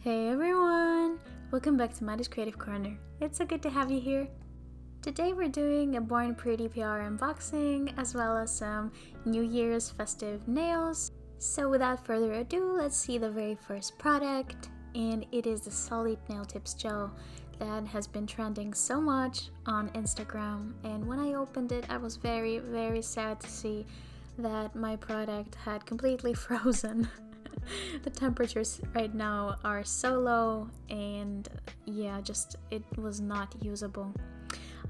Hey everyone! Welcome back to Maddie's Creative Corner. It's so good to have you here. Today we're doing a Born Pretty PR unboxing as well as some New Year's festive nails. So without further ado, let's see the very first product, and it is the solid nail tips gel that has been trending so much on Instagram. And when I opened it, I was very sad to see that my product had completely frozen. The temperatures right now are so low, and yeah, it was not usable.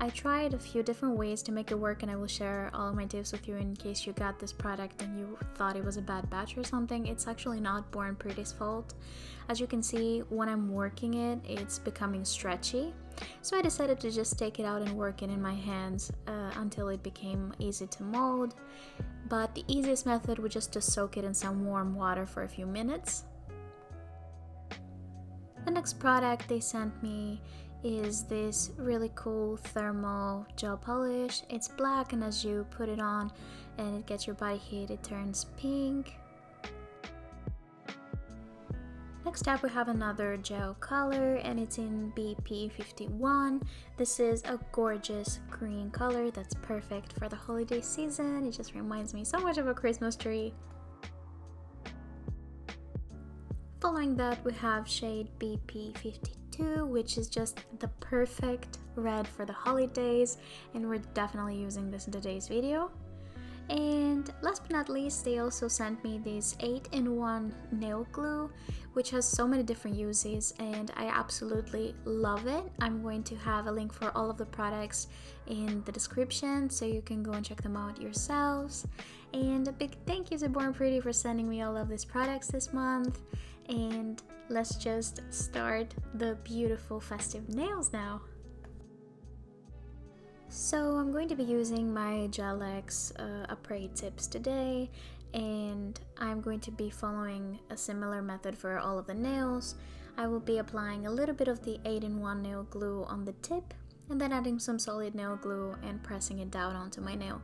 I tried a few different ways to make it work, and I will share all of my tips with you in case you got this product and you thought it was a bad batch or something. It's actually not Born Pretty's fault. As you can see, when I'm working it, it's becoming stretchy. So I decided to just take it out and work it in my hands until it became easy to mold. But the easiest method was just to soak it in some warm water for a few minutes. The next product they sent me is this really cool thermal gel polish. It's black, and as you put it on and it gets your body heat, it turns pink. Next up we have another gel color, and it's in BP51. This is a gorgeous green color that's perfect for the holiday season. It just reminds me so much of a Christmas tree. Following that we have shade BP52, which is just the perfect red for the holidays, and we're definitely using this in today's video. And last but not least, they also sent me this 8-in-1 nail glue, which has so many different uses, and I absolutely love it. I'm going to have a link for all of the products in the description, so you can go and check them out yourselves. And a big thank you to Born Pretty for sending me all of these products this month. And let's just start the beautiful festive nails now. So I'm going to be using my Gel-X Apres tips today, and I'm going to be following a similar method for all of the nails. I will be applying a little bit of the 8-in-1 nail glue on the tip, and then adding some solid nail glue and pressing it down onto my nail.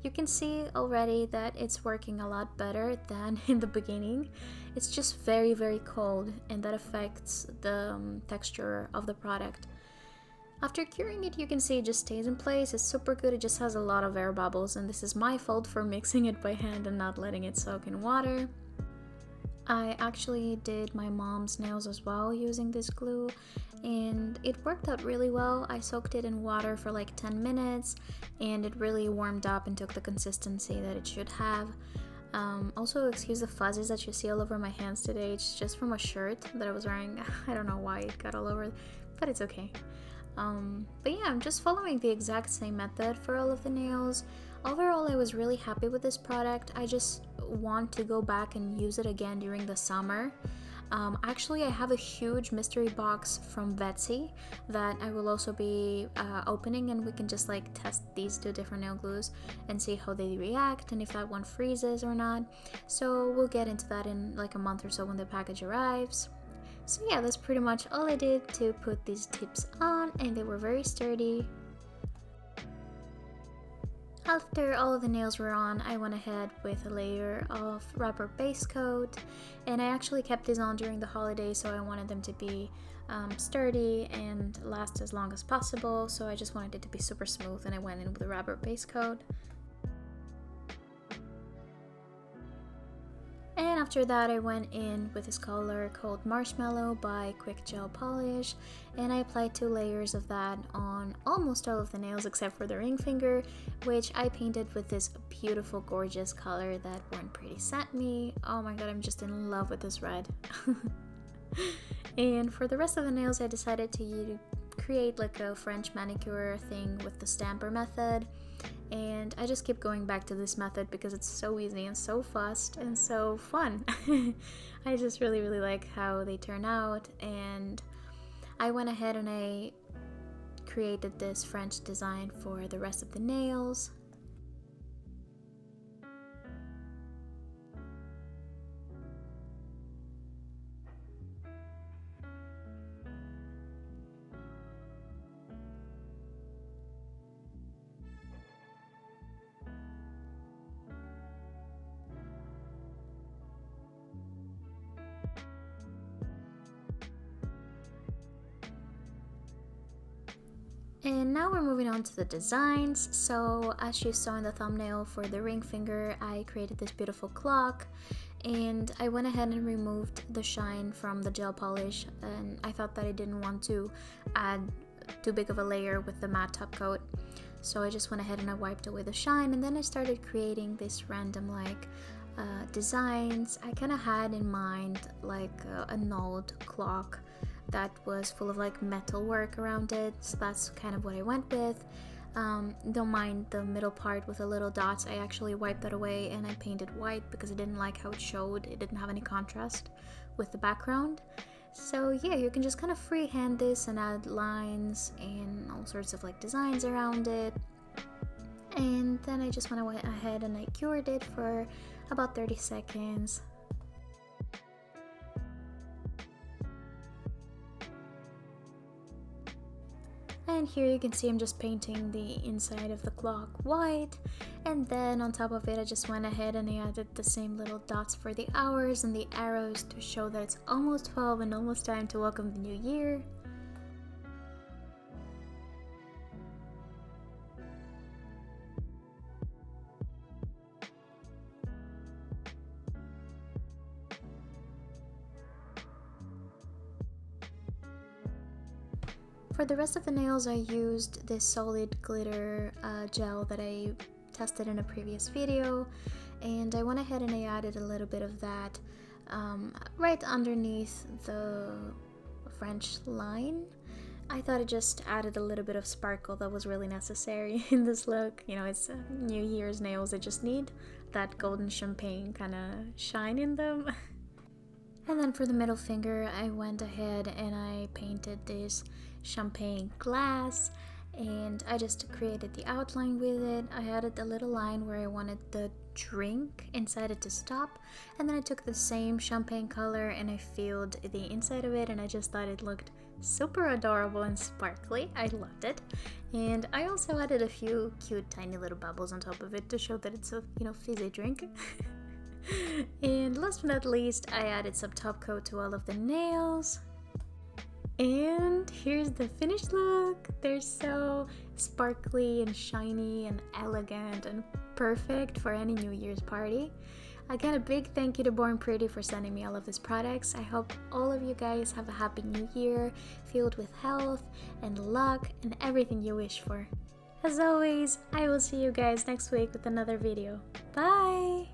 You can see already that it's working a lot better than in the beginning. It's just very cold, and that affects the texture of the product. After curing it, you can see it just stays in place. It's super good. It just has a lot of air bubbles, and this is my fault for mixing it by hand and not letting it soak in water. I actually did my mom's nails as well using this glue, and it worked out really well. I soaked it in water for like 10 minutes, and it really warmed up and took the consistency that it should have. Also, excuse the fuzzies that you see all over my hands today. It's just from a shirt that I was wearing. I don't know why it got all over, but it's okay. But yeah, I'm just following the exact same method for all of the nails. Overall, I was really happy with this product. I just want to go back and use it again during the summer. Actually, I have a huge mystery box from Betsy that I will also be opening, and we can just like test these two different nail glues and see how they react and if that one freezes or not. So we'll get into that in like a month or so when the package arrives. So yeah, that's pretty much all I did to put these tips on, and they were very sturdy. After all of the nails were on, I went ahead with a layer of rubber base coat, and I actually kept these on during the holidays, so I wanted them to be sturdy and last as long as possible. So I just wanted it to be super smooth, and I went in with a rubber base coat. And after that, I went in with this color called Marshmallow by Quick Gel Polish, and I applied 2 layers of that on almost all of the nails except for the ring finger, which I painted with this beautiful, gorgeous color that Born Pretty sent me. Oh my god, I'm just in love with this red. And for the rest of the nails, I decided to create like a French manicure thing with the stamper method. And I just keep going back to this method because it's so easy and so fast and so fun. I just really like how they turn out, and I went ahead and I created this French design for the rest of the nails. And now we're moving on to the designs. So as you saw in the thumbnail for the ring finger, I created this beautiful clock, and I went ahead and removed the shine from the gel polish, and I thought that I didn't want to add too big of a layer with the matte top coat. So I just went ahead and I wiped away the shine, and then I started creating this random designs. I kind of had in mind like a knolled clock that was full of like metal work around it, so that's kind of what I went with. Don't mind the middle part with the little dots. I actually wiped that away and I painted white because I didn't like how it showed. It didn't have any contrast with the background. So yeah, you can just kind of freehand this and add lines and all sorts of like designs around it. And then I just went ahead and I cured it for about 30 seconds. And here you can see I'm just painting the inside of the clock white, and then on top of it I just went ahead and I added the same little dots for the hours and the arrows to show that it's almost 12 and almost time to welcome the new year. For the rest of the nails, I used this solid glitter gel that I tested in a previous video, and I went ahead and I added a little bit of that right underneath the French line. I thought it just added a little bit of sparkle that was really necessary in this look. You know, it's New Year's nails, I just need that golden champagne kind of shine in them. And then for the middle finger, I went ahead and I painted this champagne glass, and I just created the outline with it. I added a little line where I wanted the drink inside it to stop, and then I took the same champagne color and I filled the inside of it, and I just thought it looked super adorable and sparkly. I loved it. And I also added a few cute tiny little bubbles on top of it to show that it's a, you know, fizzy drink. And last but not least, I added some top coat to all of the nails. And here's the finished look. They're so sparkly and shiny and elegant and perfect for any New Year's party. Again, a big thank you to bornpretty for sending me all of these products. I hope all of you guys have a happy new year filled with health and luck and everything you wish for. As always, I will see you guys next week with another video. Bye!